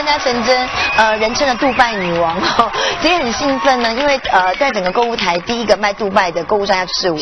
更加成真，人称的杜拜女王哦，今天很兴奋呢，因为在整个购物台第一个卖杜拜的购物商家就是我，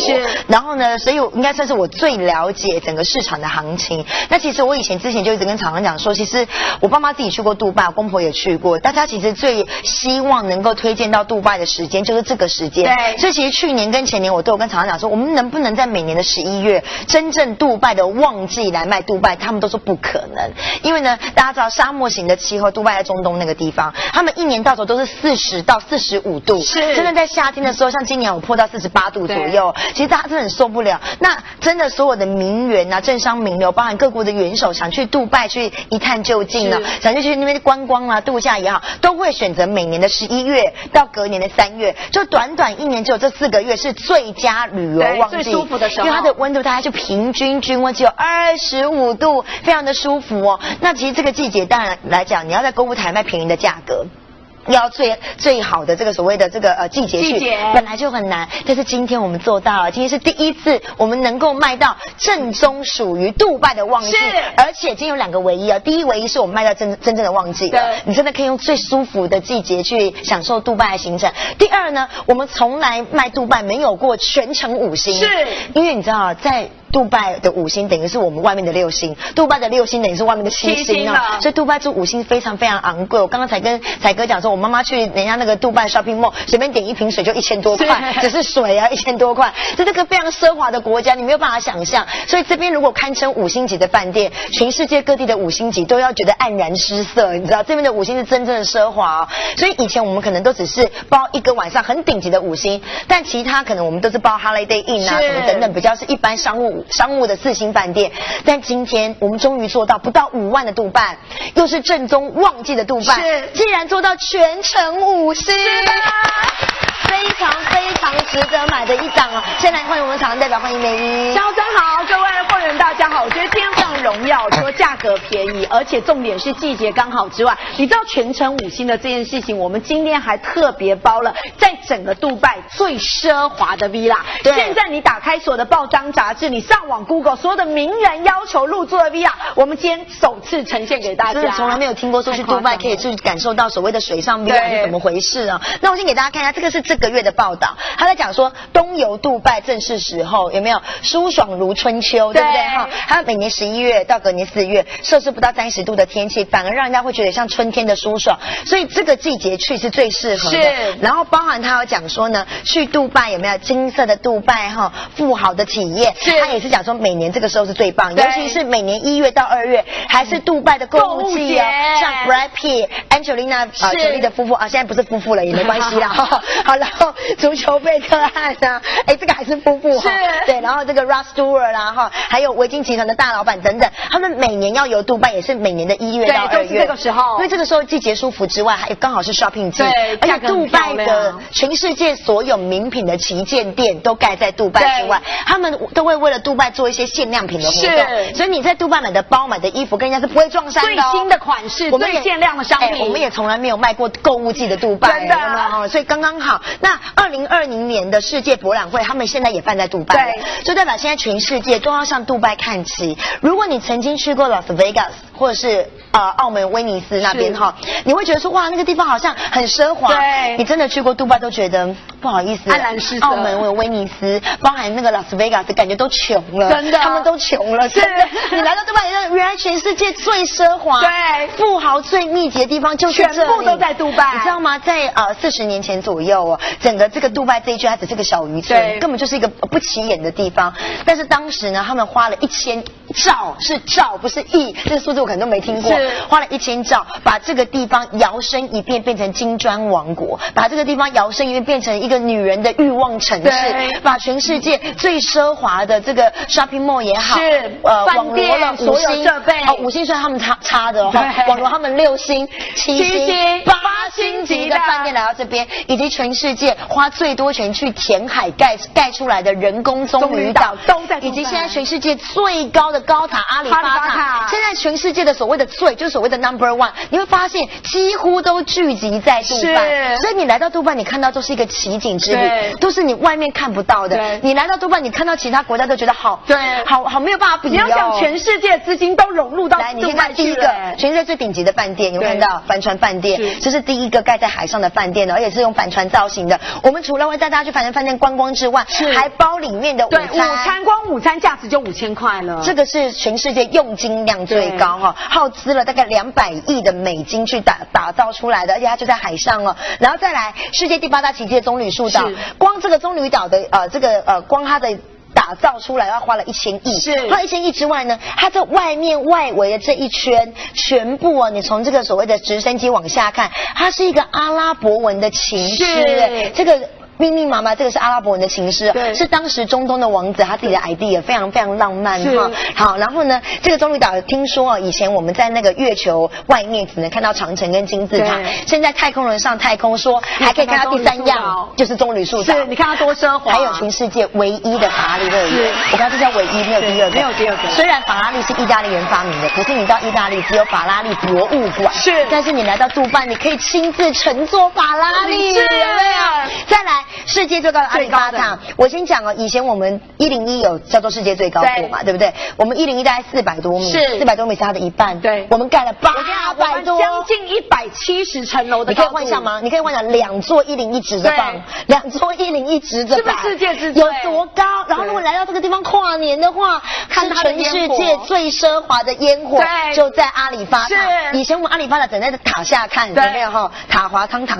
然后呢，所以我应该算是我最了解整个市场的行情。那其实我之前就一直跟厂商讲说，其实我爸妈自己去过杜拜，我公婆也去过，大家其实最希望能够推荐到杜拜的时间就是这个时间。对，所以其实去年跟前年我都有跟厂商讲说，我们能不能在每年的11月真正杜拜的旺季来卖杜拜？他们都说不可能，因为呢，大家知道沙漠型的气候，杜拜在中东那个地方，他们一年到头都是40到45度，是真的在夏天的时候，像今年我破到48度左右，其实大家真的很受不了。那真的所有的名媛啊、政商名流，包含各国的元首，想去杜拜去一探究竟啊，想去那边观光啊、度假也好，都会选择每年的11月到隔年的3月，就短短一年只有这4个月是最佳旅游旺季，最舒服的时候，因为它的温度大概就平均均温只有25度，非常的舒服哦。那其实这个季节当然来讲，你要在购物台卖便宜的价格，要最好的这个所谓的这个季节去，本来就很难，但是今天我们做到了，今天是第一次我们能够卖到正宗属于杜拜的旺季，而且今天有2个唯一啊，第一唯一是我们卖到真正的旺季的，你真的可以用最舒服的季节去享受杜拜的行程。第二呢，我们从来卖杜拜没有过全程5星，是因为你知道在杜拜的5星等于是我们外面的6星，杜拜的6星等于是外面的7星啊，所以杜拜住5星非常非常昂贵。我刚刚才跟彩哥讲说，我妈妈去人家那个杜拜 shopping mall 随便点一瓶水就1000多块，只是水啊1000多块，这个非常奢华的国家，你没有办法想象。所以这边如果堪称5星级的饭店，全世界各地的5星级都要觉得黯然失色，你知道这边的5星是真正的奢华哦。所以以前我们可能都只是包一个晚上很顶级的5星，但其他可能我们都是包 Holiday Inn 啊什么等等，比较是一般商务的4星饭店。但今天我们终于做到不到5万的杜拜，又是正宗旺季的杜拜，竟然做到全程5星，非常非常值得买的一档啊！先来欢迎我们厂商代表，欢迎美仪。小珍好，各位会员大家好，我觉得今天非常荣耀，除了价格便宜，而且重点是季节刚好之外，你知道全程5星的这件事情，我们今天还特别包了在整个杜拜最奢华的 villa。现在你打开所有的报章杂志，你上网 Google 所有的名人要求入住的 villa， 我们今天首次呈现给大家。真的从来没有听过说去杜拜可以去感受到所谓的水上 villa 是怎么回事啊？那我先给大家看一下，这个是这个月的报道，他在讲说冬游杜拜正是时候，有没有舒爽如春秋，对不对哈？它每年11月到隔年4月，摄氏不到30度的天气，反而让人家会觉得像春天的舒爽，所以这个季节去是最适合的。然后包含他有讲说呢，去杜拜有没有金色的杜拜哈，富豪的体验，他也是讲说每年这个时候是最棒，尤其是每年1月到2月，还是杜拜的购物季哦，像 Brad Pitt、Angelina Jolie 的夫妇啊，现在不是夫妇了也没关系啦。好，然后足球贝克汉啊，这个还是夫妇哈，对，然后这个 Rod Stewart 啦哈，还有维京集团的大老板等等，他们每年要游杜拜也是每年的1月到2月，这个时候，因为这个时候季节舒服之外，还刚好是 shopping 季，而且杜拜的全世界所有名品的旗舰店都盖在杜拜之外，他们都会为了杜拜做一些限量品的活动，所以你在杜拜买的包、买的衣服跟人家是不会撞衫的哦，最新的款式、最限量的商品，我们也从来没有卖过购物季的杜拜，真的哈，所以刚刚好。那2020年的世界博览会，他们现在也办在杜拜，就代表现在全世界都要向杜拜看齐。如果你曾经去过 Las Vegas 或者是澳门威尼斯那边哈，你会觉得说哇那个地方好像很奢华，你真的去过杜拜都觉得不好意思，黯然失色。澳门、威尼斯，包含那个 Las Vegas， 感觉都穷了，真的，他们都穷了，真的。你来到杜拜，原来全世界最奢华、富豪最密集的地方就是这里，全部都在杜拜。你知道吗？在40年前左右哦，整个这个杜拜这一区它只是个小渔村，根本就是一个不起眼的地方。但是当时呢，他们花了1000兆，是兆不是亿，这个数字我可能都没听过，花了1000兆把这个地方摇身一变变成金砖王国，把这个地方摇身一变变成一个女人的欲望城市，把全世界最奢华的这个 shopping mall 也好，网罗了5星设备，5星虽然他们差的哦，网罗他们6星、7星、8星级的饭店来到这边，以及全世界花最多钱去填海盖出来的人工棕榈岛都在，以及现在全世界最高的高塔阿里巴塔，现在全世界的所谓的就是所谓的 No.1， 你会发现几乎都聚集在杜拜，所以你来到杜拜，你看到都是一个奇景之旅，都是你外面看不到的。你来到杜拜，你看到其他国家都觉得好没有办法比。你要想全世界资金都融入到杜拜去了。来，你看第一个全世界最顶级的饭店，有看到帆船饭店，这是第一个盖在海上的饭店，而且是用帆船造型的。我们除了会带大家去帆船饭店观光之外，还包里面的午餐，光午餐价值就5000块了。这个是全世界用金量最高哈，耗资了大概200亿的美金去打造出来的，而且它就在海上哦。然后再来世界第8大奇迹的棕榈树岛，光这个棕榈岛的光它的打造出来要花了1000亿，花了1000亿之外呢，它这外围的这一圈全部啊，你从这个所谓的直升机往下看，它是一个阿拉伯文的琴诗，这个密密麻麻，这个是阿拉伯文的情诗，是当时中东的王子他自己的 idea， 非常非常浪漫哈。好，然后呢，这个棕榈岛听说以前我们在那个月球外面只能看到长城跟金字塔，现在太空人上太空说还可以看到第3样，就是棕榈树岛。是，你看它多奢华。还有全世界唯一的法拉利乐园，我看这叫唯一，没有第二个。没有第二个。虽然法拉利是意大利人发明的，可是你到意大利只有法拉利博物馆，但是你来到杜拜，你可以亲自乘坐法拉利，有没有？再来。世界最高的阿里巴塔，我先讲哦，以前我们101有叫做世界最高座嘛，对不对？我们101大概400多米，400多米是它的一半，对，我们盖了800多，将近170层楼的高度。你可以幻想吗？你可以幻想2座101直着放，2座101直着摆，是不是世界之最？有多高？然后如果来到这个地方跨年的话，看全世界最奢华的烟火就在阿里巴塔。以前我们阿里巴塔只能在塔下看，有没有哈？塔滑汤塔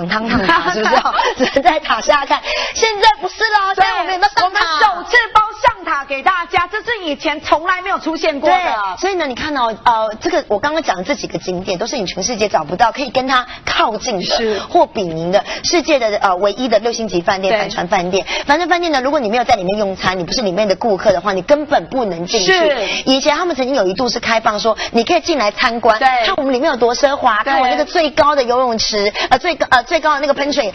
是不是？只能在塔下看。现在不是啦，现在我们有没有上塔？我们首次包上塔给大家，这是以前从来没有出现过的。所以呢，你看哦，这个我刚刚讲的这几个景点都是你全世界找不到，可以跟它靠近的或比邻的世界的唯一的6星级饭店帆船饭店。帆船饭店呢，如果你没有在里面用餐，你不是里面的顾客的话，你根本不能进去。以前他们曾经有一度是开放说，你可以进来参观，看我们里面有多奢华，看我那个最高的游泳池，最高的那个喷泉，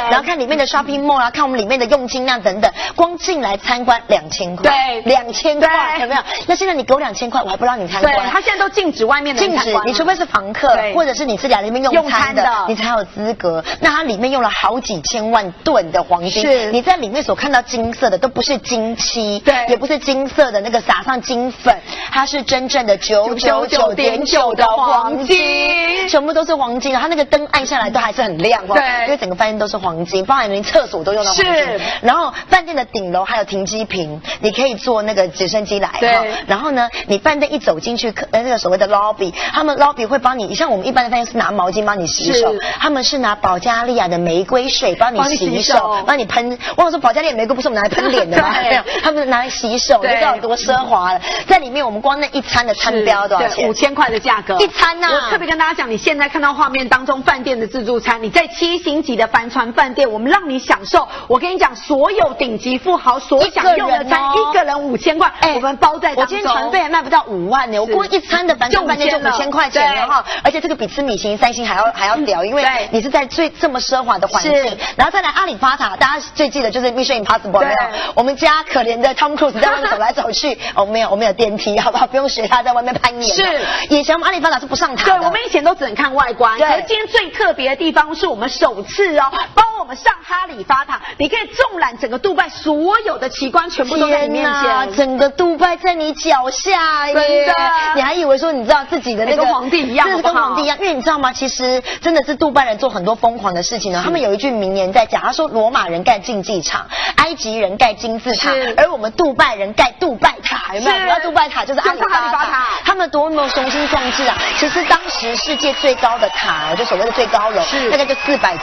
然后看里面的 shopping mall 啊，看我们里面的用金量等等，光进来参观2000块，对，2000块，有没有？那现在你给我2000块，我还不让你参观。对，他现在都禁止外面的人参观，你除非是房客，或者是你自己来里面用餐的，你才有资格。那它里面用了好几千万吨的黄金，你在里面所看到金色的都不是金漆，对，也不是金色的那个撒上金粉，它是真正的999.9的黄金，全部都是黄金。它那个灯按下来都还是很亮，对，因为整个饭店都是黄金，包含连厕所都用到黄金。然后饭店的顶楼还有停机坪，你可以坐那个直升机来。对。然后呢，你饭店一走进去，那个所谓的 lobby， 他们 lobby 会帮你，像我们一般的饭店是拿毛巾帮你洗手，他们是拿保加利亚的玫瑰水帮你洗手，帮你喷。我想说保加利亚玫瑰不是我们拿来喷脸的吗？没有，他们拿来洗手，你知道有多奢华了。在里面我们光那一餐的餐标多少钱？5000块的价格一餐啊！我特别跟大家讲，你现在看到画面当中饭店的自助餐，你在7星级的帆船饭店，我们让你享受。我跟你讲，所有顶级富豪所享用的餐，一个人5000块，我们包在当中。我今天船费还卖不到5万呢，我光一餐的帆船饭店就5000块钱了哈，而且这个比吃米其林3星还要屌，因为你是在这么奢华的环境。然后再来阿里巴塔，大家最记得就是 Mission Impossible 没有？我们家可怜的 Tom Cruise 在外面走来走去，我们有电梯，好不好？不用学他在外面攀岩。是，以前我们阿里巴塔是不上塔的。对，我们以前都只能看外观。可是今天最特别的地方是我们首次帮我们上哈里发塔，你可以纵览整个杜拜所有的奇观，全部都在你面前。整个杜拜在你脚下耶！你还以为说你知道自己的那个跟皇帝一样，跟皇帝一样？因为你知道吗？其实真的是杜拜人做很多疯狂的事情呢。他们有一句名言在讲，他说罗马人盖竞技场，埃及人盖金字塔，而我们杜拜人盖杜拜塔，有没有？那杜拜塔就是阿里巴塔，他们多么雄心壮志啊！其实当时世界最高的塔，就所谓的最高楼，大概就400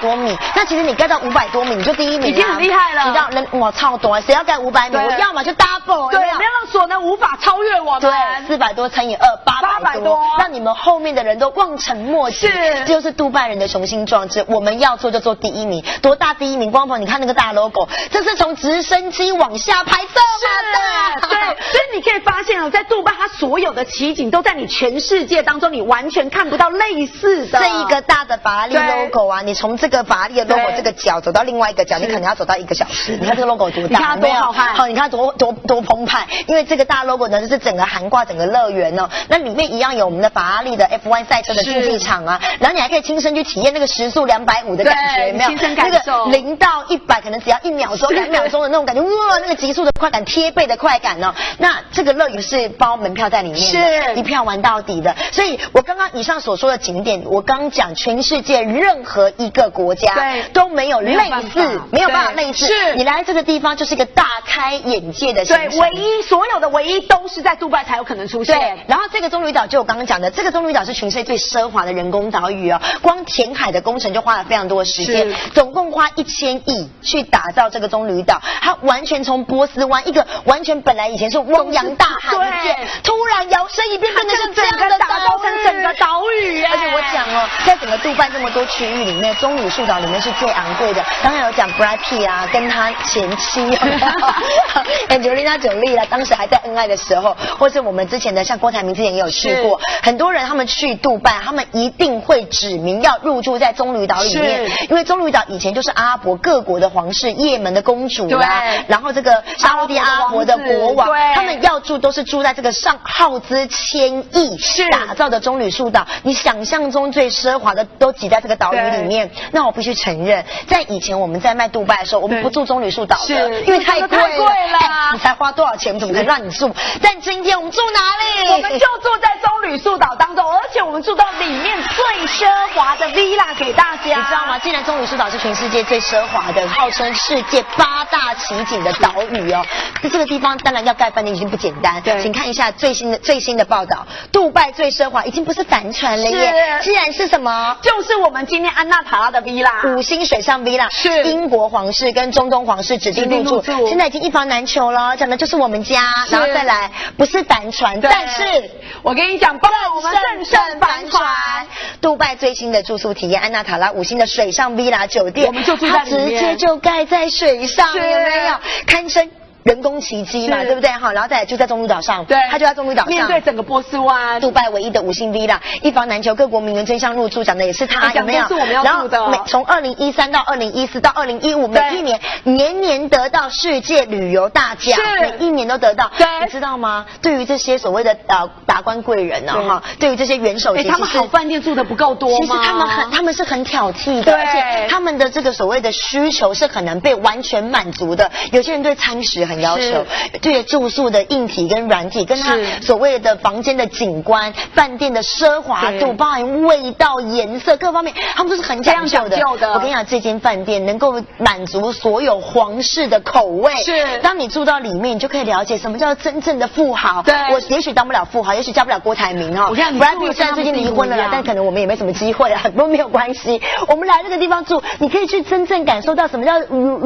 多米。那其实你盖到500多米，你就第一名，已经很厉害了。你知道人哇超多，谁要盖500米？我要么就 double， 对，没有让所能无法超越我们。对，400多乘以2，800多，让你们后面的人都望尘莫及。这就是杜拜人的雄心壮志。我们要做就做第一名，多大第一名？光鹏，你看那个大 logo， 这是从直升机往下拍这么大。对，所以你可以发现在杜拜它所有的奇景都在你全世界当中，你完全全看不到类似的这一个大的法拉利 logo 啊，你从这个法拉利的 logo 这个角走到另外一个角，你可能要走到1个小时。你看这个 logo 多大，你看多好看，好，你看多澎湃。因为这个大 logo 呢，就是整个涵盖整个乐园哦。那里面一样有我们的法拉利的 F1 赛车的竞技场啊，然后你还可以亲身去体验那个时速250的感觉，有没有？亲身感受。那个0到100可能只要1秒钟、2秒钟的那种感觉，哇，那个极速的快感、贴背的快感哦。那这个乐园是包门票在里面的，是一票玩到底的。所以我刚刚以上所说的景点，我刚讲全世界任何一个国家都没有类似，没有办法类似。是你来这个地方就是一个大开眼界的行程。对，所有的唯一都是在杜拜才有可能出现。对，然后这个棕榈岛就我刚刚讲的，这个棕榈岛是全世界最奢华的人工岛屿哦，光填海的工程就花了非常多的时间，总共花1000亿去打造这个棕榈岛。它完全从波斯湾一个完全本来以前是汪洋大海一片，突然摇身一变变成像这样的打造成整个岛屿。而且我讲哦，在整个杜拜这么多区域里面，棕榈树岛里面是最昂贵的。刚才有讲 Brad Pitt 啊，跟他前妻Angelina Jolie 啦，当时还在恩爱的时候，或是我们之前的像郭台铭之前也有去过，很多人他们去杜拜，他们一定会指明要入住在棕榈岛里面，因为棕榈岛以前就是阿拉伯各国的皇室，也门的公主啦，然后这个沙烏地阿拉伯的国王，他们要住都是住在这个上耗资1000亿打造的棕榈树岛，你想象中最奢华的都挤在这个岛屿里面。那我必须承认，在以前我们在卖杜拜的时候，我们不住棕榈树岛的，因为太贵了，你才花多少钱，怎么可能让你住？但今天我们住哪里？我们就住在棕榈树岛当中，而且我们住到里面最奢华的 villa 给大家，你知道吗？既然棕榈树岛是全世界最奢华的，号称世界8大奇景的岛屿哦，这个地方当然要盖饭店已经不简单。对，请看一下最新的报道，杜拜最奢华已经不是帆船了耶，既然是什么？就是我们今天安纳塔拉的 villa，5星水上 villa， 是英国皇室跟中东皇室指定入住，现在已经一房难求了，讲的就是我们家，然后再来不是帆船，但是我跟你讲，包括我们正盛帆船，杜拜最新的住宿体验，安纳塔拉5星的水上 villa 酒店，我们就住在里面，直接就盖在水上，有没有？堪称人工奇迹嘛，对不对？好，然后再来就在棕榈岛上，对，它就在棕榈岛上，面对整个波斯湾，杜拜唯一的5星 villa， 一房难求，各国名人争相入住，讲的也是它，有没有？是我们要住的。然后从2013到2014到2015，每一年年年得到世界旅游大奖，每一年都得到。对，你知道吗？对于这些所谓的达官贵人呢，哈，对于这些元首，他们好饭店住的不够多吗？其实他们是很挑剔的，而且他们的这个所谓的需求是很难被完全满足的。有些人对餐食很要求，对住宿的硬体跟软体，跟他所谓的房间的景观、饭店的奢华度，包含味道、颜色各方面，他们都是很讲究的。我跟你讲，这间饭店能够满足所有皇室的口味。是，当你住到里面，你就可以了解什么叫真正的富豪。对，我也许当不了富豪，也许嫁不了郭台铭哈。我看Brad Pitt虽然最近离婚了啦，但可能我们也没什么机会啊，不过没有关系。我们来这个地方住，你可以去真正感受到什么叫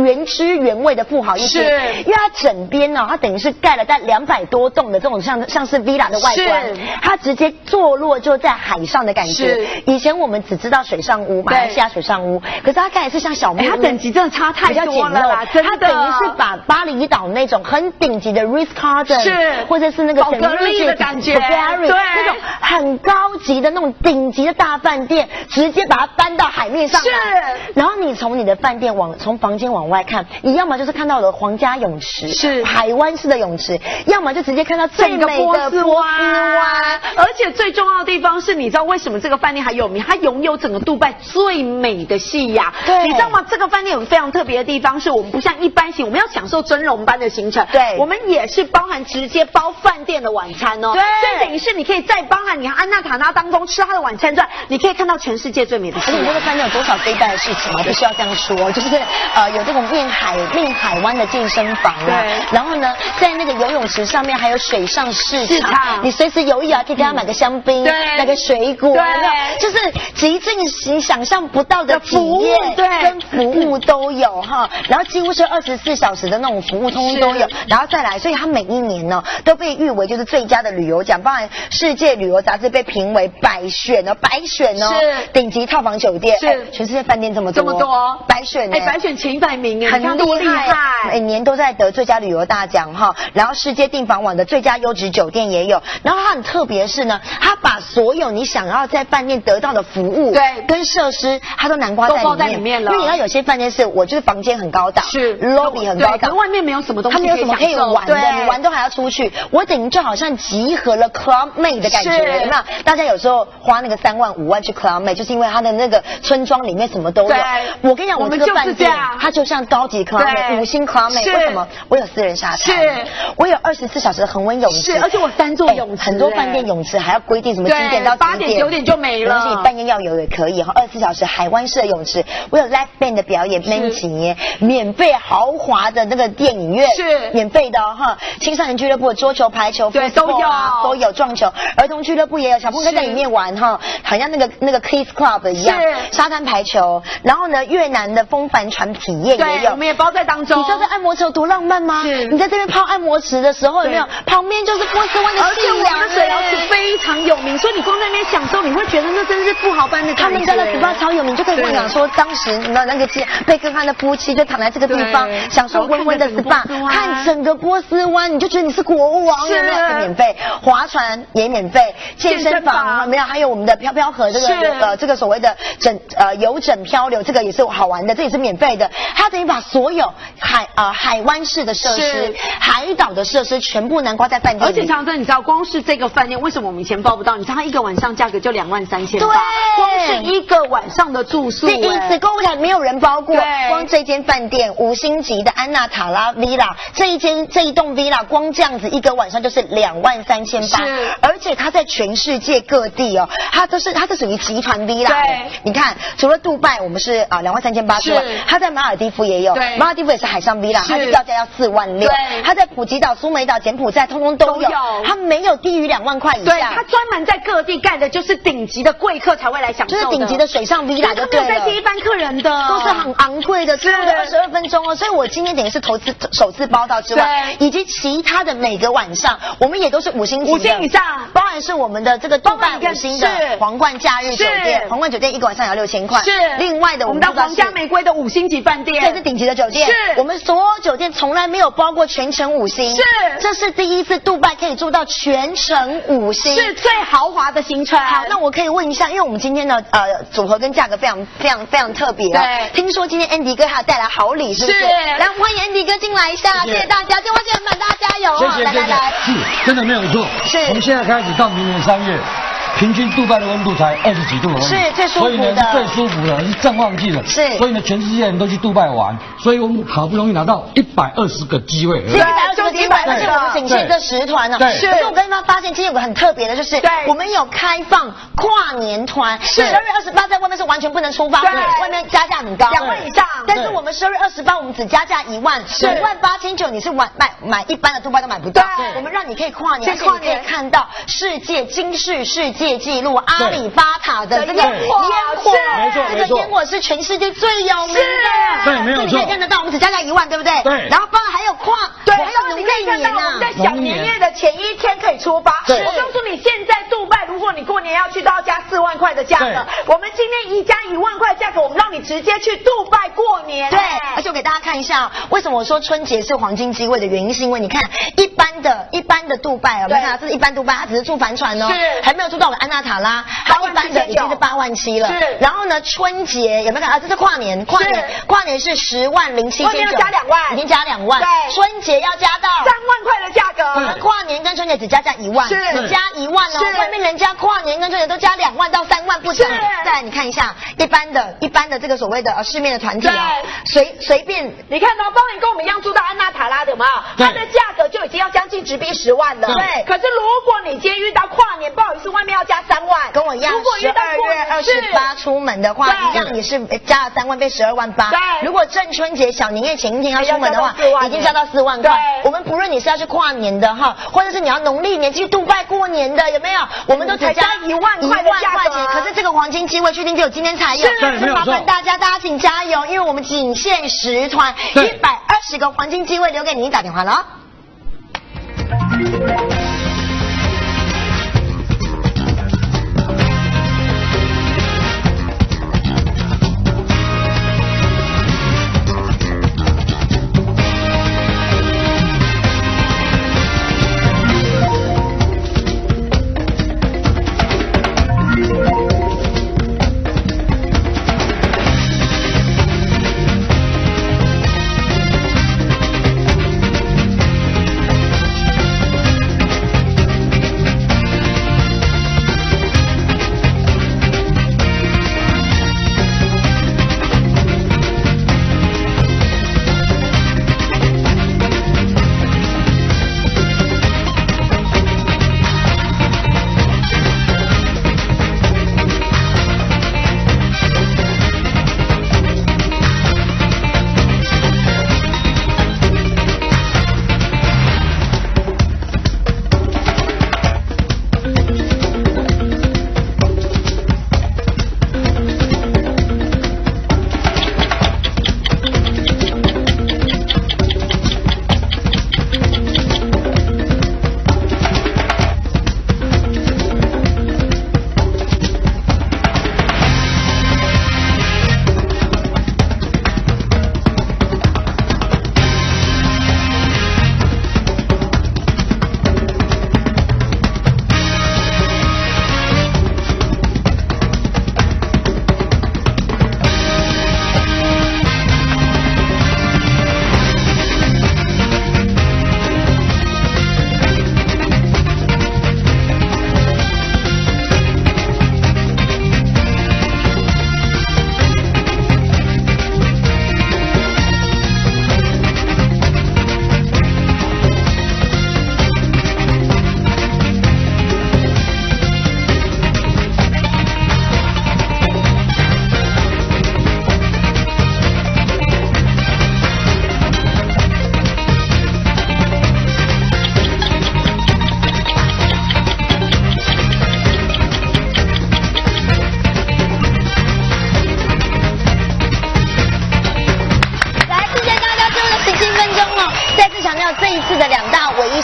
原汁原味的富豪一间。因为它整边呢，它等于是盖了在200多栋的这种像是 villa 的外观，它直接坐落就在海上的感觉。以前我们只知道水上屋，马来西亚水上屋，可是它盖的是像小木屋，它等级真的差太多了啦，它等于是把巴厘岛那种很顶级的 Ritz-Carlton， 或者是那个宝格丽的感觉，对，那种很高级的那种顶级的大饭店，直接把它搬到海面上来。然后你从你的饭店从房间往外看，你要么就是看到了皇家泳池，是海湾式的泳池，要么就直接看到最美的波斯湾。而且最重要的地方是，你知道为什么这个饭店还有名？它拥有整个杜拜最美的夕阳。对，你知道吗？这个饭店有非常特别的地方，是我们不像一般型，我们要享受尊荣般的行程。对，我们也是包含直接包饭店的晚餐哦。对，所以等于是你可以在包含你安纳塔拉当中吃它的晚餐之外，你可以看到全世界最美的夕阳。而且这个饭店有多少非待的事情，我必须要这样说，就是有这种面海湾的健身房啊，然后呢，在那个游泳池上面还有水上市场，你随时游泳可以给他买个香槟，买个水果，就是极尽你想象不到的体验跟服务都有哈，然后几乎是24小时的那种服务通通都有，然后再来，所以它每一年呢都被誉为就是最佳的旅游奖，包含世界旅游杂志被评为百选哦，顶级套房酒店，全世界饭店这么多，百选百选前100名，很厉害，每年都在得最佳旅游大奖哈，然后世界订房网的最佳优质酒店也有。然后它很特别是呢，它把所有你想要在饭店得到的服务对跟设施，它都囊括在里面了。因为你看有些饭店是我就是房间很高档，是 lobby 很高档，外面没有什么东西，它没有什么可以玩的，你玩都还要出去。我等于就好像集合了 Club Med 的感觉，有没有？大家有时候花那个3万5万去 Club Med， 就是因为它的那个村庄里面什么都有。我跟你讲，我这个饭店它就像高级 Club Med，5星 Club Med。为什么？我有私人沙滩，我有24小时的恒温泳池，而且我3座泳池。很多饭店泳池还要规定什么几点到8点9点就没了，而且你半夜要游也可以哈，24小时海湾式的泳池，我有 live band 的表演，免费豪华的那个电影院是免费的哈，青少年俱乐部桌球、排球对都有撞球，儿童俱乐部也有，小朋友在里面玩哈，好像那个 Kids Club 一样，沙滩排球，然后呢越南的风帆船体验也有，我们也包在当中。你知道这按摩池有多浪漫吗？你在这边泡按摩池的时候有没有？旁边就是波斯湾的清凉水，而且我们的水疗池非常有名，所以你光在那边享受，你会觉得那真是富豪般的感觉。他们家的 SPA 超有名，就可以跟我讲说，当时那个贝克汉的夫妻就躺在这个地方，享受温温的 SPA， 看整个波斯湾，你就觉得你是国王，有没有？免费，划船也免费，健身房没有，还有我们的飘飘河这个所谓的游枕漂流，这个也是好玩的，这也是免费的。它等于把所有海湾式的设施、海岛的设施全部囊括在饭店里。而且常常你知道，光是这个饭店为什么我们以前报不到？你知道它一个晚上价格就23800，对，光是一个晚上的住宿，因此购物台没有人包过。光这间饭店5星级的安娜塔拉 Villa， 这一栋 Villa 光这样子一个晚上就是23800，而且它在全世界各地哦，它是属于集团 Villa。对，你看，除了杜拜我们是23800之外，它在马尔地夫也有，马尔地夫也是海上 Villa， 它的要价要46000，它在普吉岛、苏梅岛、柬埔寨通通都有，它没有低于2万块以下。对，它专门在各地盖的就是顶级的贵客才会来享受的，就是顶级的水上 Villa 就对了，没有在接一般客人的，都是很昂贵的，只有22分钟哦。所以我今天等于是首次报道之外，以及其他的每个晚上，我们也都是5星级的，5星以上，包含是我们的这个杜拜5星的皇冠假日酒店，皇冠酒店一个晚上也要6000块，是另外的我们的皇家玫瑰的5星级饭店，这是顶级的酒店，是我们所有酒店从来没有包过全程5星，是这是第一次杜拜可以住到全程5星，是最豪华的行程。好，那我可以问一下，因为我们今天的组合跟价格非常特别，对，听说今天 Andy 哥还有带来好礼，是不是？来，我们欢迎 Andy 哥进来一下，谢谢大家，电话线满，大家加油啊！来，是真的没有错，是从现在开始到明年3月。平均杜拜的温度才20几度的温度，是最舒服的，所以呢是最舒服的，是正旺季的，是，所以呢全世界人都去杜拜玩，所以我们好不容易拿到120个机位，120个机会，而且我们仅限这10团呢。是，可是我跟大家发现，今天有个很特别的，就是我们有开放跨年团，是12月28在外面是完全不能出发，外面加价很高，2万以上，但是我们12月28我们只加价1万，58900你是买一般的杜拜都买不到，我们让你可以跨年，而且你可以看到金氏世界纪录阿里巴塔的这个烟火，没错，这个烟火是全世界最有名的，对，没有错，你可以看得到，我们只加价1万，对不对？对。然后包含还有还有农历年啊，我们在小年夜的前1天可以出发。我告诉你，现在杜拜，如果你过年要去，都要加4万块的价格。我们今天加1万块的价格，我们让你直接去杜拜过年。对，而且我给大家看一下，为什么我说春节是黄金机位的原因，是因为你看一般的杜拜，我们看这是一般杜拜，它只是住帆船哦，还没有住到我们安娜塔拉，它一般的已经是87000了。是，然后呢，春节有没有看啊？这是跨年是107079，要加2万，已经加2万。对，春节要加到3万块的价格。我们跨年跟春节只加1万，只加1万哦。外面人家跨年跟春节都加2万到3万不等。再来你看一下一般的这个所谓的市面的团体啊，随便你看到，包含跟我们一样住到安娜塔拉的嘛，它的价格就已经要将近直逼10万了。对，可是如果你今天遇到跨年，不好意思，外面要加3万，跟我一样。如果遇到12月28出门的话，一样也是加了3万，变12万8。对，如果正春节小年夜前1天要出门的话，已经加到4万块。我们不论你是要去跨年的哈，或者是你要农历年去杜拜过年的，有没有？我们都只加1万块的价格。可是这个黄金机会确定只有今天才有，所以麻烦大家请加油，因为我们仅限10团，120个黄金机会留给你，打电话了。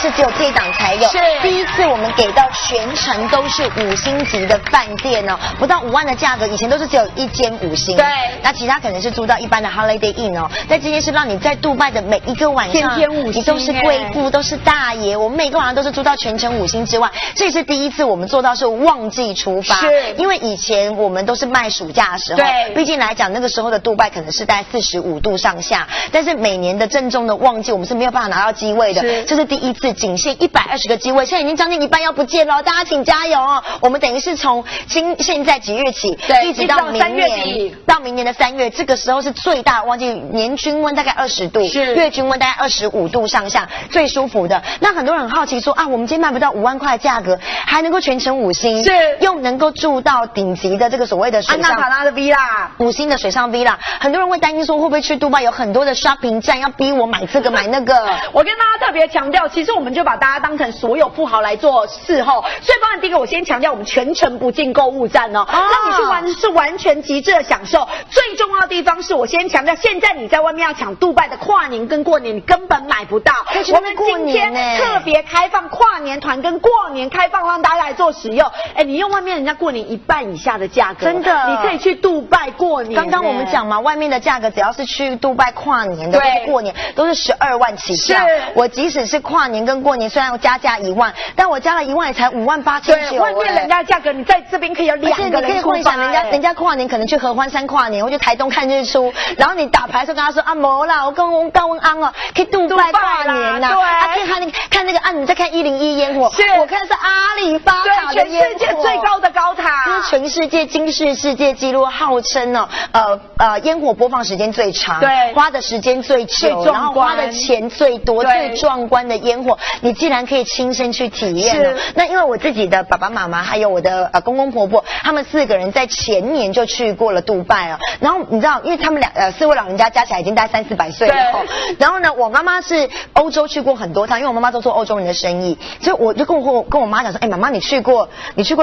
是只有这一档才有，是第一次我们给到全程都是5星级的饭店哦，不到5万的价格，以前都是只有1间5星，对，那其他可能是住到一般的 Holiday Inn 哦，那今天是让你在杜拜的每一个晚上，天5星，你都是贵妇，都是大爷，我们每个晚上都是住到全程5星之外，这也是第一次我们做到是旺季出发，是，因为以前我们都是卖暑假的时候，对，毕竟来讲那个时候的杜拜可能是在45度上下，但是每年的正中的旺季我们是没有办法拿到机位的，这是第一次仅限120个机位，现在已经将近一半要不见了，大家请加油哦！我们等于是从现在几月起，一直到明年，到明年的3月，这个时候是最大的旺季，年均温大概20度，月均温大概25度上下，最舒服的。那很多人很好奇说啊，我们今天卖不到5万块的价格，还能够全程5星，是又能够住到顶级的这个所谓的水上安纳塔拉的 villa， 5星的水上 villa， 很多人会担心说会不会去杜拜有很多的 shopping 站要逼我买这个买那个。我跟大家特别强调，其实我们就把大家当成所有富豪来做伺候，所以当然第一个我先强调，我们全程不进购物站哦，让你去玩是完全极致的享受。最重要的地方是我先强调，现在你在外面要抢杜拜的跨年跟过年，你根本买不到。我们今天特别开放跨年团跟过年开放，让大家来做使用。你用外面人家过年1半以下的价格，真的，你可以去杜拜过年。刚刚我们讲嘛，外面的价格只要是去杜拜跨年的或是过年，都是12万起跳。我即使是跨年跟过年，虽然我加价1万，但我加了1万也才58900。对，外面人家的价格，你在这边可以有2个人出发。你可以幻想人家跨年可能去合欢山跨年，或去台东看日出，然后你打牌的时候跟他说啊，没啦，我跟我高温安哦，可以杜拜跨年呐，可以看那个你在看101烟火，我看的是阿里巴巴的烟火，全世界最高的高塔，这是全世界金氏世界纪录，号称哦，烟火播放时间最长，对，花的时间最久，然后花的钱最多，最壮观的烟火，你既然可以亲身去体验了，那因为我自己的爸爸妈妈还有我的公公婆婆，他们4个人在前年就去过了杜拜了。然后你知道，因为他们4位老人家加起来已经大概300-400岁了。然后呢，我妈妈是欧洲去过很多趟，因为我妈妈都做欧洲人的生意，所以我就跟我妈讲说，妈妈你去过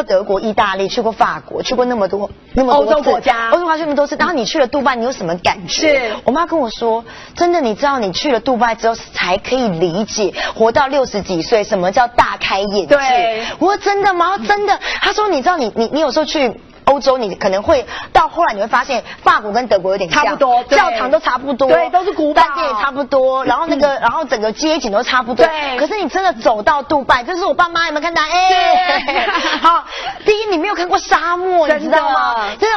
德国、意大利，去过法国，去过那么多欧洲国家，欧洲国家那么多次，然后你去了杜拜，你有什么感觉？是我妈跟我说，真的，你知道你去了杜拜之后才可以理解活到60几岁什么叫大开眼界。对，我说真的吗？真的。她说你知道你有时候去欧洲，你可能会到后来你会发现法国跟德国有点像，差不多，教堂都差不多，对，都是古堡，饭店也差不多，然后然后整个街景都差不多。对，可是你真的走到杜拜，这是我爸妈有没有看到？好，第一你没有看过沙漠，你知道吗？真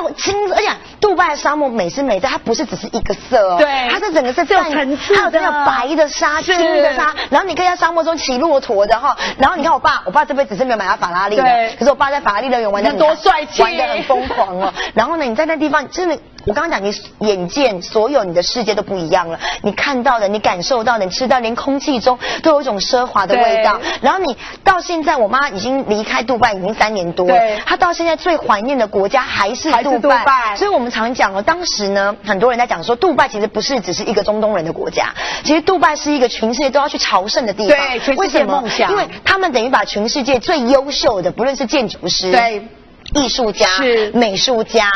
的而且杜拜的沙漠美是美在，它不是只是一个色哦，对，它是整个是有层次的，它有这个白的沙、青的沙，然后你可以在沙漠中骑骆驼的哈，然后你看我爸这辈子是没有买到法拉利的，可是我爸在法拉利乐园玩得多帅气，玩得很疯狂哦。然后呢，你在那地方真的，我刚刚讲，你眼见所有你的世界都不一样了，你看到的，你感受到的，你吃到，连空气中都有一种奢华的味道。然后你到现在，我妈已经离开杜拜已经3年多了，她到现在最怀念的国家还是杜拜。所以我们常讲哦，当时呢，很多人在讲说，杜拜其实不是只是一个中东人的国家，其实杜拜是一个全世界都要去朝圣的地方。对，全世界梦想。因为他们等于把全世界最优秀的，不论是建筑师，对。艺术家、美术家、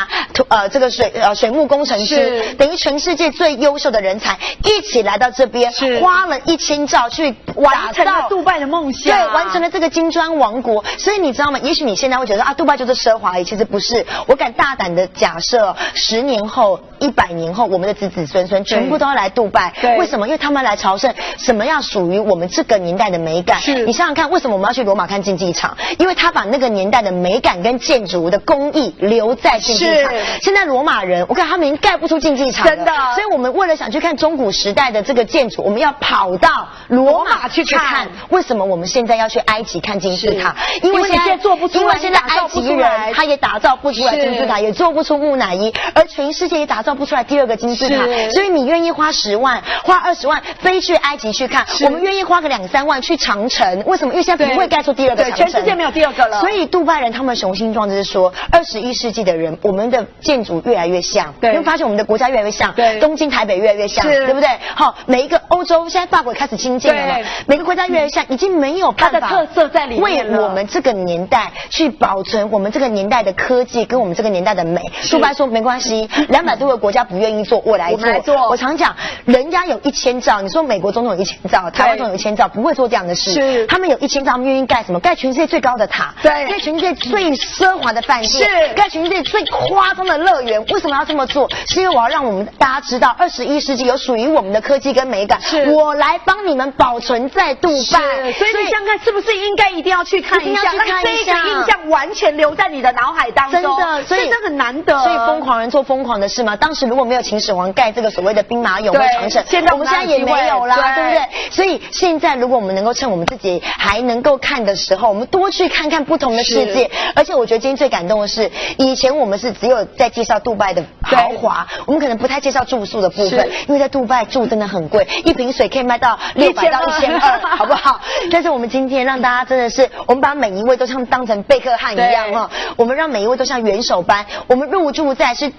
这个水木工程师，等于全世界最优秀的人才一起来到这边，花了1000兆去完成了杜拜的梦想，对，完成了这个金砖王国。所以你知道吗？也许你现在会觉得啊，杜拜就是奢华而已，其实不是。我敢大胆的假设，10年后、100年后，我们的子子孙孙全部都要来杜拜。为什么？因为他们来朝圣什么样属于我们这个年代的美感。你想想看，为什么我们要去罗马看竞技场？因为他把那个年代的美感跟建筑的工艺留在竞技场。现在罗马人，我看他们已经盖不出竞技场了，真的。所以我们为了想去看中古时代的这个建筑，我们要跑到罗马去看。为什么我们现在要去埃及看金字塔？因为现在做不出来，因为现在埃及人他也打造不出来金字塔，也做不出木乃伊，而全世界也打造不出来第2个金字塔。所以你愿意花10万、花20万飞去埃及去看，我们愿意花个2-3万去长城。为什么？因为现在不会盖出第2个长城，全世界没有第2个了。所以杜拜人他们雄心壮况就是说，21世纪的人，我们的建筑越来越像，你会发现我们的国家越来越像，东京、台北越来越像，对不对？好，每一个欧洲现在法国开始亲近了嘛，每个国家越来越像，已经没有办法它的特色在里面为我们这个年代去保存我们这个年代的科技跟我们这个年代的美。杜拜说没关系，200多个国家不愿意做，我来做。我常讲，人家有1000兆，你说美国总统有1000兆，台湾总统有1000兆，不会做这样的事。是，他们有1000兆，他们愿意盖什么？盖全世界最高的塔，盖全世界最奢华的饭店，盖全世界最夸张的乐园。为什么要这么做？是因为我要让我们大家知道，21世纪有属于我们的科技跟美感，我来帮你们保存在杜拜。所以你想看是不是应该一定要去看一下，让这个印象完全留在你的脑海当中。真的，所以这很难得。所以疯狂人做疯狂的事嘛。当时如果没有秦始皇盖这个所谓的兵马俑或长城，我们现在也没有啦，对不对？所以现在如果我们能够趁我们自己还能够看的时候，我们多去看看不同的世界。而且我觉得今天最感动的是，以前我们是只有在介绍杜拜的豪华，我们可能不太介绍住宿的部分，因为在杜拜住真的很贵，一瓶水可以卖到600到1200，好不好？但是我们今天让大家真的是，我们把每一位都像当成贝克汉一样哈，我们让每一位都像元首般，我们入住在是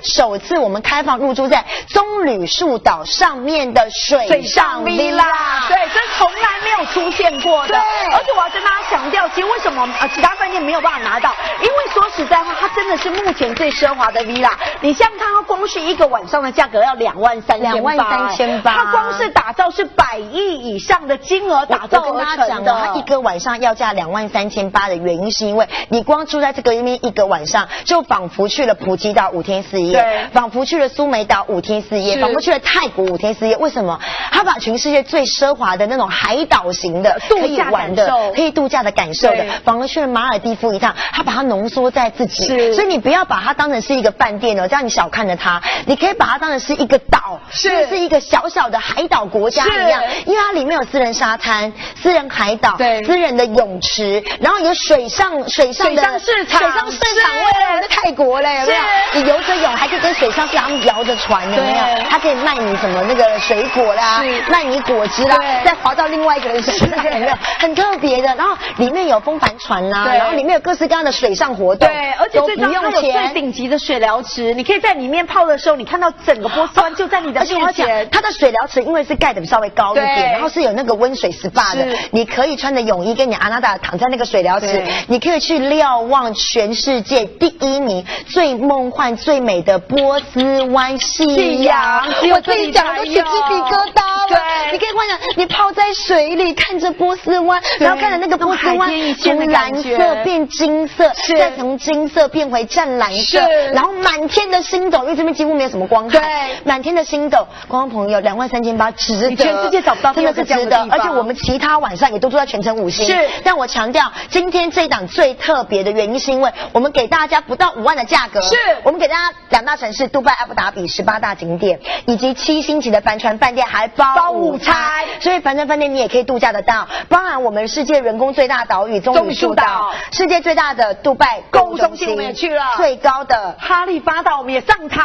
首次我们开放入住在棕榈树岛上面的水上 villa， 对，这从来没有出现过的。而且我要跟大家强调，其实为什么其他饭店没有办法拿到？因为说实在话，它真的是目前最奢华的 villa。你像它光是一个晚上的价格要23800，它光是打造是100亿以上的金额打造而成的。它一个晚上要价23800的原因，是因为你光住在这个里面一个晚上，就仿佛去了普吉岛5天4夜，仿佛去了苏梅岛5天4夜，仿佛去了泰国5天4夜。为什么？他把全世界最奢华的那种海岛型的可以玩的、可以度假的感受的，反而去了马尔地夫一趟，他把它浓缩在自己。所以你不要把它当成是一个饭店哦，这样你小看了它。你可以把它当成是一个岛，是一个小小的海岛国家一样，因为它里面有私人沙滩、私人海岛、私人的泳池，然后有水上市场，未来我在泰国嘞，有没有？你游着泳还可以跟水上市场摇着船，有没有？它可以卖你什么那个水果啦，卖你果汁啦，再滑到另外一个人身上，有没有？很特别的。然后里面有风帆船啦，然后里面有各式各样的水上活动，对，而且最重要它有最顶级的水疗池，你可以在里面泡的时候，你看到整个波斯湾就在你的面前。它的水疗池因为是盖的稍微高一点，然后是有那个温水 SPA 的，你可以穿着泳衣跟你阿娜达躺在那个水疗池，你可以去瞭望全世界第1名最梦幻最美的波斯湾夕阳。我自己讲都起鸡皮疙瘩了。你可以幻想你泡在水里看着波斯湾，然后看着那个波斯湾从蓝色变金色，再从金色变回湛蓝色，然后满天的星斗，因为这边几乎没有什么光害，满天的星斗，观众朋友23800值得，全世界找不到，真的是值得。而且我们其他晚上也都住在全程5星，但我强调今天这一档最特别的原因是因为我们给大家不到5万的价格，我们给大家2大城市杜拜、阿布达比18大景点，以及7星级的帆船饭店，还包午餐，所以帆船饭店你也可以度假得到，包含我们世界人工最大岛屿棕榈树岛，世界最大的杜拜购物中心我们也去了，最高的哈利法岛我们也上塔，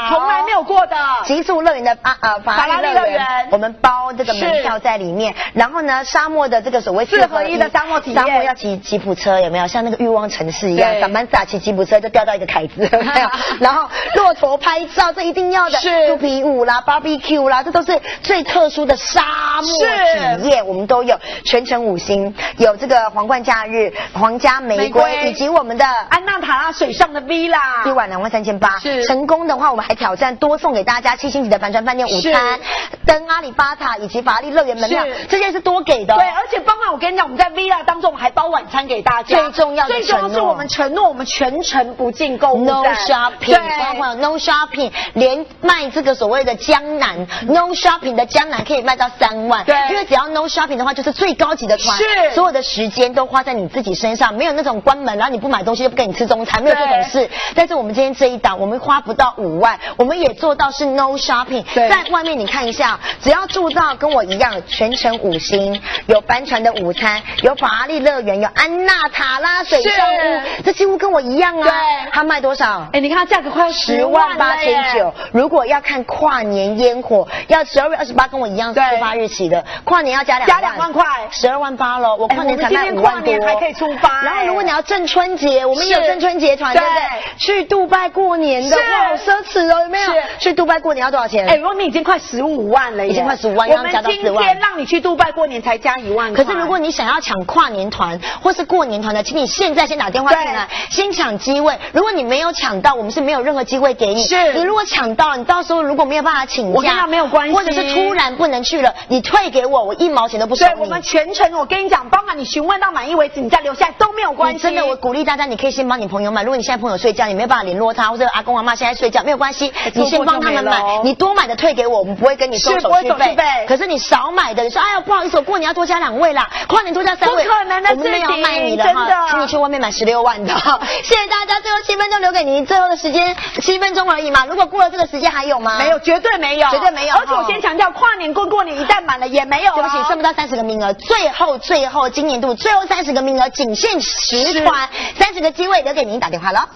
从来没有过的极速乐园的法拉利乐园，我们包这个门票在里面。然后呢，沙漠的这个所谓4合1的沙漠体验，沙漠要骑吉普车，有没有？像那个欲望城市一样，上班仔骑吉普车就掉到一个凯子，有没有？然后骆驼拍照，这一定要的，肚皮舞啦、barbecue 啦，这都是最特殊的沙漠体验，我们都有。全程5星，有这个皇冠假日、皇家玫瑰，以及我们的安纳塔拉水上的 villa， 一晚23800。成功的话，我们还挑战多送给大家7星级的帆船饭店午餐、登阿里巴塔以及法拉利乐园门票，这些是多给的。对，而且包含我跟你讲，我们在 villa 当中，我们还包晚餐给大家。最重要是我们承诺，我们全程不进购物站 ，no shopping， 包括 no shopping， 连卖这个所谓的江南 no shopping 的江南可以卖到3万。对，因为只要 no shopping 的话，就是最高级的团，所有的时间都花在你自己身上，没有那种关门然后你不买东西就不给你吃中餐，没有这种事。但是我们今天这一档，我们花不到5万，我们也做到是 no shopping。在外面你看一下，只要住到跟我一样全程5星，有帆船的午餐，有法拉利乐园，有安纳塔拉水上屋，这几乎跟我一样啊。对，它卖多少？你看它价格快要108900。如果要看跨年烟火，要12月28跟我一样出发日期。起的，跨年要加2万块，12万8了，我跨年才卖5万多，还可以出发。然后如果你要正春节，我们也有正春节团，对不对？去杜拜过年的，哇，好奢侈哦，有没有？去杜拜过年要多少钱？我们已经快15万了，已经快15万，我们今天让你去杜拜过年才加1万块。可是如果你想要抢跨年团或是过年团的，请你现在先打电话进来，先抢机位。如果你没有抢到，我们是没有任何机会给你。是，你如果抢到了，你到时候如果没有办法请假，我跟他没有关系，或者是突然不能去了，你退给我，我1毛钱都不收你。对，我们全程我跟你讲，包含你询问到满意为止，你再留下来都没有关系。真的，我鼓励大家，你可以先帮你朋友买。如果你现在朋友睡觉，你没有办法联络他，或者阿公阿嬷现在睡觉，没有关系，你先帮他们买，你多买的退给我，我们不会跟你收手续费。可是你少买的，你说哎呀不好意思，我过年要多加2位啦，跨年多加3位，不可能的事情，我们没有卖你的哈，请你去外面买16万的。谢谢大家，最后7分钟留给您，最后的时间7分钟而已嘛。如果过了这个时间还有吗？没有，绝对没有，绝对没有。而且我先强调，跨年过年一旦满了也没有。对不起，剩不到30个名额，最后今年度最后30个名额，仅限10团，30个机会留给您打电话了。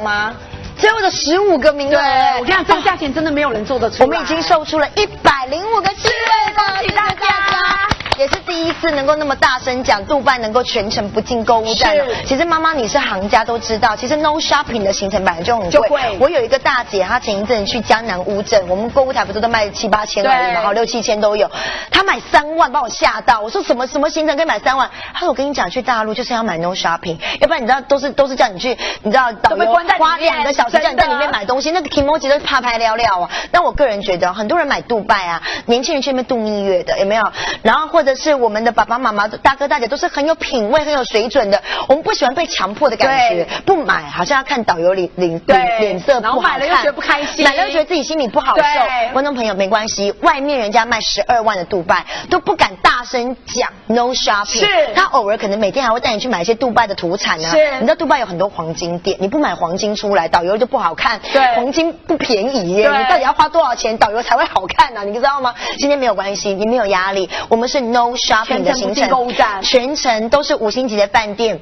吗？最后的15个名额，对，我跟你讲，这个价钱真的没有人做得出来。我们已经售出了105个机会了，谢谢大家。也是第一次能够那么大声讲，杜拜能够全程不进购物站了。其实妈妈你是行家都知道，其实 no shopping 的行程本来就很贵。我有一个大姐，她前一阵去江南乌镇，我们购物台不是都卖7、8千而已嘛，好6、7千都有。她买3万，把我吓到。我说什么行程可以买3万？她说我跟你讲，去大陆就是要买 no shopping， 要不然你知道都是叫你去，你知道导游花2个小时叫你在里面买东西，那个 kimoji 都是怕拍料料啊。但我个人觉得，很多人买杜拜啊，年轻人去那边度蜜月的，有没有？然后或者是我们的爸爸妈妈、大哥大姐都是很有品味、很有水准的。我们不喜欢被强迫的感觉，不买好像要看导游脸色不好看，然后买了又觉得不开心，买了又觉得自己心里不好受。观众朋友没关系，外面人家卖12万的杜拜都不敢大声讲 no shopping， 是他偶尔可能每天还会带你去买一些杜拜的土产啊。你知道杜拜有很多黄金店，你不买黄金出来，导游就不好看。对，黄金不便宜耶，你到底要花多少钱，导游才会好看呢？你知道吗？今天没有关系，你没有压力，我们是 no shopping 的行程，全程都是5星级的饭店。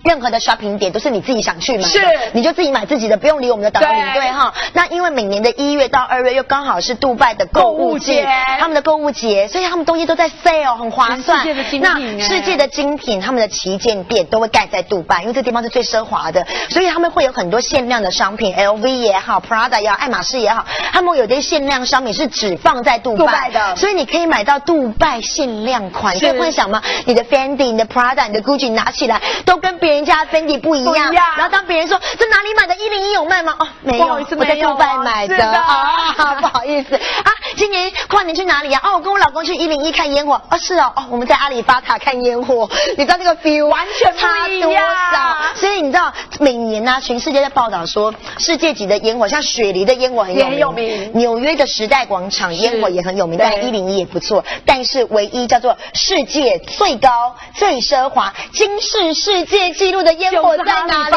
任何的 shopping 点都是你自己想去买的，是你就自己买自己的，不用理我们的导游领队哈。那因为每年的1月到2月又刚好是杜拜的购物节，他们的购物节，所以他们东西都在 sale， 很划算。世界的精品，那世界的精品，他们的旗舰店都会盖在杜拜，因为这地方是最奢华的，所以他们会有很多限量的商品 ，LV 也好 ，Prada 也好，爱马仕也好，他们有的限量商品是只放在杜拜的，所以你可以买到杜拜限量款。你可以幻想吗？你的 Fendi、你的 Prada、你的 Gucci 拿起来都跟别人家的 Fendi 不一样。然后当别人说这哪里买的101有卖吗？哦，没有，我在杜拜买的啊，不好意思啊。今年跨年去哪里呀？哦，我跟我老公去101看烟火。哦，是哦，我们在阿里巴塔看烟火，你知道那个 feel 完全不一样。所以你知道每年呢，全世界在报道说世界级的烟火，像雪梨的烟火很有名，纽约的时代广场烟火也很有名，但101也不错。但是唯一叫做世界最高、最奢华、金氏世界纪录的烟火在哪里？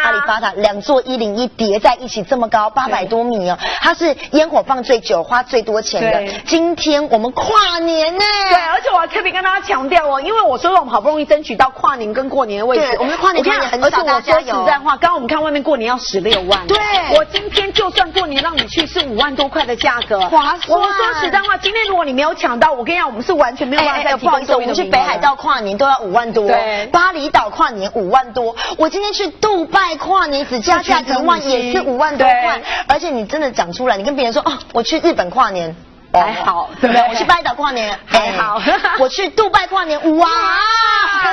阿里巴塔2座101叠在一起这么高，800多米哦，它是烟火放最久、花最多钱的。今天我们跨年呢，对，而且我要特别跟大家强调哦，因为我说我们好不容易争取到跨年跟过年的位置，我们的跨年也很少，而且我说实在话，刚刚我们看外面过年要16万，对，我今天就算过年让你去是5万多块的价格，划算。我说实在话，今天如果你没有抢到，我跟你讲，我们是完全没有办法再提供。我们去北海道跨年都要5万多，对，巴厘岛跨年5万多，我今天去杜拜跨年只加价1万也是5万多块，而且你真的讲出来，你跟别人说哦，我去日本跨年。还好，对不对？我去巴厘岛跨年还好，我去杜拜跨年，哇，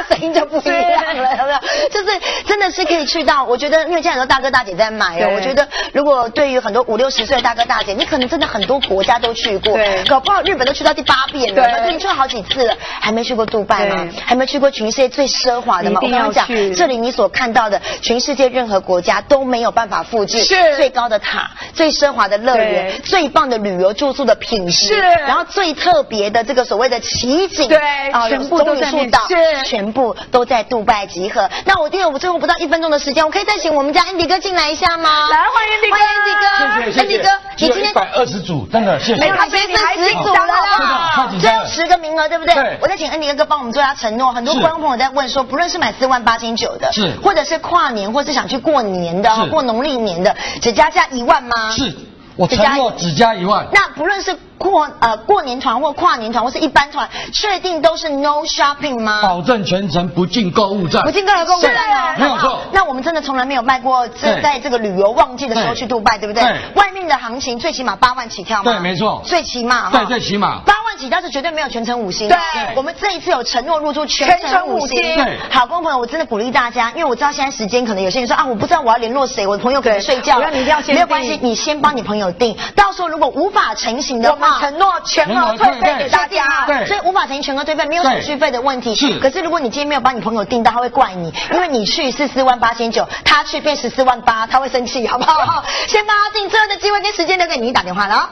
声音就不一样了，有没有？就是真的是可以去到，我觉得因为现在很多大哥大姐在买哦，我觉得如果对于很多50、60岁的大哥大姐，你可能真的很多国家都去过，搞不好日本都去到第8遍了，对，你去了好几次了，还没去过杜拜吗？还没去过全世界最奢华的吗？我跟你讲，这里你所看到的全世界任何国家都没有办法复制，是最高的塔、最奢华的乐园、最棒的旅游住宿的品质。是，然后最特别的这个所谓的奇景，对啊，全部都在树岛，是全部都在杜拜集合。那我最后不到1分钟的时间，我可以再请我们家 Andy 哥进来一下吗？来，欢迎 Andy 哥，谢谢 Andy 哥，你今天120组，真的谢谢。没有，还剩10组了啦，最后10个名额，对不对？对。我再请 Andy 哥帮我们做一下承诺。很多观众朋友在问说，不论是买48900的，是，或者是跨年，或是想去过年的，过农历年的，只加价1万吗？是。我承诺只加1万。那不论是过年团或跨年团或是一般团，确定都是 no shopping 吗？保证全程不进购物站。不进购物站吗？没有错。那我们真的从来没有卖过，在这个旅游旺季的时候去杜拜，对不对？外面的行情最起码8万起跳吗？对，没错。最起码对，最起码8万起跳是绝对没有全程5星。对，我们这一次有承诺入住全程5星。对，好，观众朋友，我真的鼓励大家，因为我知道现在时间可能有些人说啊，我不知道我要联络谁，我的朋友可能睡觉了。你一定要先没有关系，你先帮你朋友订，到时候如果无法成行的话，我们承诺全额退费给大家。对，所以无法成行全额退费，没有手续费的问题。是，可是如果你今天没有帮你朋友订到，他会怪你，因为你去是48900，他去变14万8，他会生气，好不好？先帮他订，最后的机会跟时间留给你打电话了。